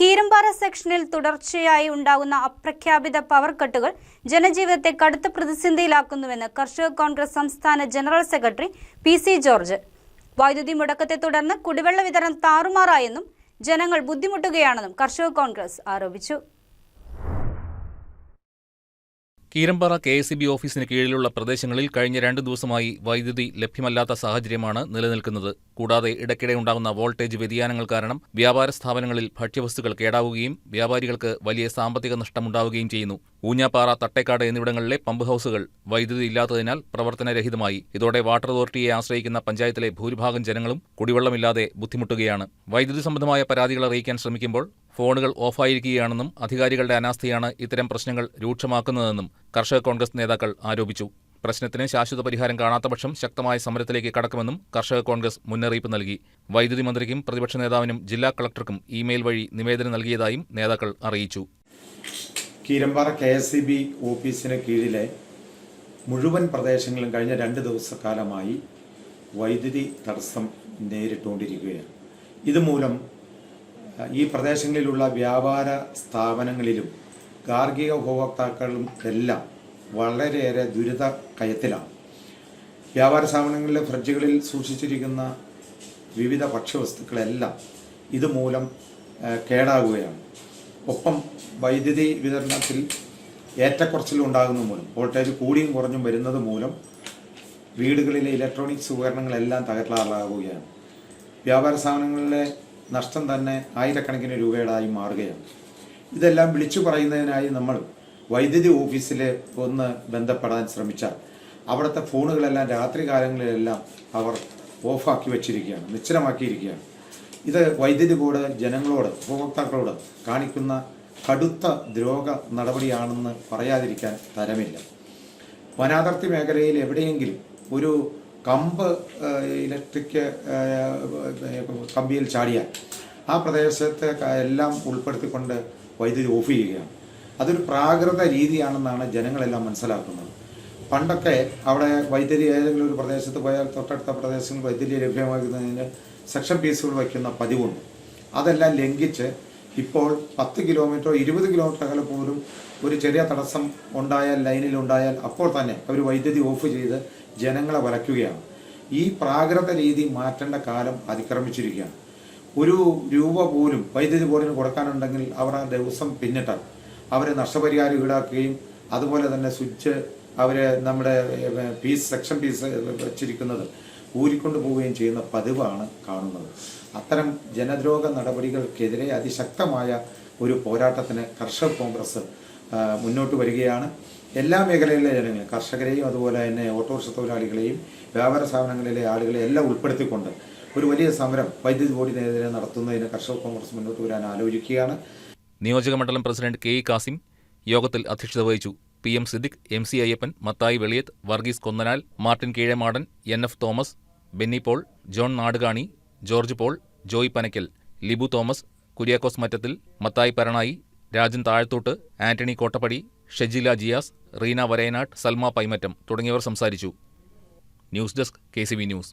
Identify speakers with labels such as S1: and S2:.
S1: കീരമ്പാറ സെക്ഷനിൽ തുടർച്ചയായി ഉണ്ടാകുന്ന അപ്രഖ്യാപിത പവർ കട്ടുകൾ ജനജീവിതത്തെ കടുത്ത പ്രതിസന്ധിയിലാക്കുന്നുവെന്ന് കർഷക കോൺഗ്രസ് സംസ്ഥാന ജനറൽ സെക്രട്ടറി പി.സി. ജോർജ്. വൈദ്യുതി മുടക്കത്തെ തുടർന്ന് കുടിവെള്ള വിതരണം താറുമാറായെന്നും ജനങ്ങൾ ബുദ്ധിമുട്ടുകയാണെന്നും കർഷക കോൺഗ്രസ് ആരോപിച്ചു.
S2: കീരമ്പാറ കെ.എസ്.ഇ.ബി. ഓഫീസിന് കീഴിലുള്ള പ്രദേശങ്ങളിൽ കഴിഞ്ഞ 2 ദിവസമായി വൈദ്യുതി ലഭ്യമല്ലാത്ത സാഹചര്യമാണ് നിലനിൽക്കുന്നത്. കൂടാതെ ഇടയ്ക്കിടെ ഉണ്ടാകുന്ന വോൾട്ടേജ് വ്യതിയാനങ്ങൾ കാരണം വ്യാപാര സ്ഥാപനങ്ങളിൽ ഭക്ഷ്യവസ്തുക്കൾ കേടാവുകയും വ്യാപാരികൾക്ക് വലിയ സാമ്പത്തിക നഷ്ടമുണ്ടാവുകയും ചെയ്യുന്നു. ഊഞ്ഞാപ്പാറ, തട്ടേക്കാട് എന്നിവിടങ്ങളിലെ പമ്പ് ഹൌസുകൾ വൈദ്യുതി ഇല്ലാത്തതിനാൽ പ്രവർത്തനരഹിതമായി. ഇതോടെ വാട്ടർ അതോറിറ്റിയെ ആശ്രയിക്കുന്ന പഞ്ചായത്തിലെ ഭൂരിഭാഗം ജനങ്ങളും കുടിവെള്ളമില്ലാതെ ബുദ്ധിമുട്ടുകയാണ്. വൈദ്യുതി സംബന്ധമായ പരാതികൾ അറിയിക്കാൻ ശ്രമിക്കുമ്പോൾ ഫോണുകൾ ഓഫായിരിക്കുകയാണെന്നും അധികാരികളുടെ അനാസ്ഥയാണ് ഇത്തരം പ്രശ്നങ്ങൾ രൂക്ഷമാക്കുന്നതെന്നും കർഷക കോൺഗ്രസ് നേതാക്കൾ ആരോപിച്ചു. പ്രശ്നത്തിന് ശാശ്വത പരിഹാരം കാണാത്തപക്ഷം ശക്തമായ സമരത്തിലേക്ക് കടക്കുമെന്നും കർഷക കോൺഗ്രസ് മുന്നറിയിപ്പ് നൽകി. വൈദ്യുതി മന്ത്രിക്കും പ്രതിപക്ഷ നേതാവിനും ജില്ലാ കളക്ടർക്കും ഇമെയിൽ വഴി നിവേദനം നൽകിയതായും നേതാക്കൾ അറിയിച്ചു.
S3: കീരമ്പാറ കെ.എസ്.ഇ.ബി. ഓഫീസിന് കീഴിലെ മുഴുവൻ പ്രദേശങ്ങളിലും കഴിഞ്ഞ 2 ദിവസക്കാലമായി വൈദ്യുതി തടസ്സം നേരിട്ടുകൊണ്ടിരിക്കുകയാണ്. ഇതുമൂലം ഈ പ്രദേശങ്ങളിലുള്ള വ്യാപാര സ്ഥാപനങ്ങളിലും ഗാർഹിക ഉപഭോക്താക്കളും എല്ലാം വളരെയേറെ ദുരിത കയത്തിലാണ്. വ്യാപാര സ്ഥാപനങ്ങളിലെ ഫ്രിഡ്ജുകളിൽ സൂക്ഷിച്ചിരിക്കുന്ന വിവിധ ഭക്ഷ്യവസ്തുക്കളെല്ലാം ഇതുമൂലം കേടാകുകയാണ്. ഒപ്പം വൈദ്യുതി വിതരണത്തിൽ ഏറ്റക്കുറച്ചിലുണ്ടാകുന്ന മൂലം വോൾട്ടേജ് കൂടിയും കുറഞ്ഞും വരുന്നത് മൂലം വീടുകളിലെ ഇലക്ട്രോണിക്സ് ഉപകരണങ്ങളെല്ലാം തകരാറിലാകുകയാണ്. വ്യാപാര സ്ഥാപനങ്ങളിലെ നഷ്ടം തന്നെ ആയിരക്കണക്കിന് രൂപയുടെയായി മാറുകയാണ്. ഇതെല്ലാം വിളിച്ചു പറയുന്നതിനായി നമ്മൾ വൈദ്യുതി ഓഫീസിൽ ഒന്ന് ബന്ധപ്പെടാൻ ശ്രമിച്ചാൽ അവിടുത്തെ ഫോണുകളെല്ലാം രാത്രി കാലങ്ങളിലെല്ലാം അവർ ഓഫാക്കി വെച്ചിരിക്കുകയാണ്, നിശ്ചലമാക്കിയിരിക്കുകയാണ്. ഇത് വൈദ്യുതി ബോർഡ് ജനങ്ങളോട്, ഉപഭോക്താക്കളോട് കാണിക്കുന്ന കടുത്ത ദ്രോഹ നടപടിയാണെന്ന് പറയാതിരിക്കാൻ തരമില്ല. വനാതിർത്തി മേഖലയിൽ എവിടെയെങ്കിലും ഒരു കമ്പ് ഇലക്ട്രിക് കമ്പിയിൽ ചാടിയാൽ ആ പ്രദേശത്തെ എല്ലാം ഉൾപ്പെടുത്തിക്കൊണ്ട് വൈദ്യുതി ഓഫ് ചെയ്യുകയാണ്. അതൊരു പ്രാകൃത രീതിയാണെന്നാണ് ജനങ്ങളെല്ലാം മനസ്സിലാക്കുന്നത്. പണ്ടൊക്കെ അവിടെ വൈദ്യുതി ഏതെങ്കിലും ഒരു പ്രദേശത്ത് പോയാൽ തൊട്ടടുത്ത പ്രദേശങ്ങളിൽ വൈദ്യുതി ലഭ്യമാക്കുന്നതിന് സെക്ഷൻ പീസുകൾ വയ്ക്കുന്ന പതിവുണ്ട്. അതെല്ലാം ലംഘിച്ച് ഇപ്പോൾ 10 കിലോമീറ്ററോ 20 കിലോമീറ്റർ അകലെ പോലും ഒരു ചെറിയ തടസ്സം ഉണ്ടായാൽ, ലൈനിലുണ്ടായാൽ അപ്പോൾ തന്നെ അവർ വൈദ്യുതി ഓഫ് ചെയ്ത് ജനങ്ങളെ വലയ്ക്കുകയാണ്. ഈ പ്രാകൃത രീതി മാറ്റേണ്ട കാലം അതിക്രമിച്ചിരിക്കുകയാണ്. 1 രൂപ പോലും വൈദ്യുതി ബോർഡിന് കൊടുക്കാനുണ്ടെങ്കിൽ അവർ ആ ദിവസം പിന്നിട്ടാൽ അവരെ നഷ്ടപരിഹാരം ഈടാക്കുകയും അതുപോലെ തന്നെ സ്വിച്ച് നമ്മുടെ സെക്ഷൻ പീസ് വെച്ചിരിക്കുന്നത് ഊരിക്കൊണ്ടു പോവുകയും ചെയ്യുന്ന പതിവാണ് കാണുന്നത്. അത്തരം ജനദ്രോഹ നടപടികൾക്കെതിരെ അതിശക്തമായ ഒരു പോരാട്ടത്തിന് കർഷക കോൺഗ്രസ് മുന്നോട്ട് വരികയാണ്. എല്ലാ മേഖലയിലെ ജനങ്ങളെയും, കർഷകരെയും അതുപോലെ തന്നെ ഓട്ടോറിക്ഷ തൊഴിലാളികളെയും വ്യാപാര സ്ഥാപനങ്ങളിലെ ആളുകളെയും എല്ലാം ഉൾപ്പെടുത്തിക്കൊണ്ട് ഒരു വലിയ സമരം വൈദ്യുതി ബോർഡിനെതിരെ നടത്തുന്നതിന് കർഷക കോൺഗ്രസ് മുന്നോട്ട് വരാൻ ആലോചിക്കുകയാണ്.
S2: നിയോജക മണ്ഡലം പ്രസിഡന്റ് കെ.ഇ. കാസിം യോഗത്തിൽ അധ്യക്ഷത വഹിച്ചു. P M. Siddique, M C. Ayyappan, Mathai Veliyath, Varghese Konnanal, Martin Keezhemadan, N.F. Thomas, Benny Paul, John Nadukani, George Paul, Joy Panakkal, Libu Thomas, Kuriakose Mattathil, Mathai Paranayi, Rajan Thazhathott, Antony Kottappadi, Shejila Jiyas, Reena വരയനാട്ട്, Salma Paimattom തുടങ്ങിയവർ സംസാരിച്ചു. News desk KCB news.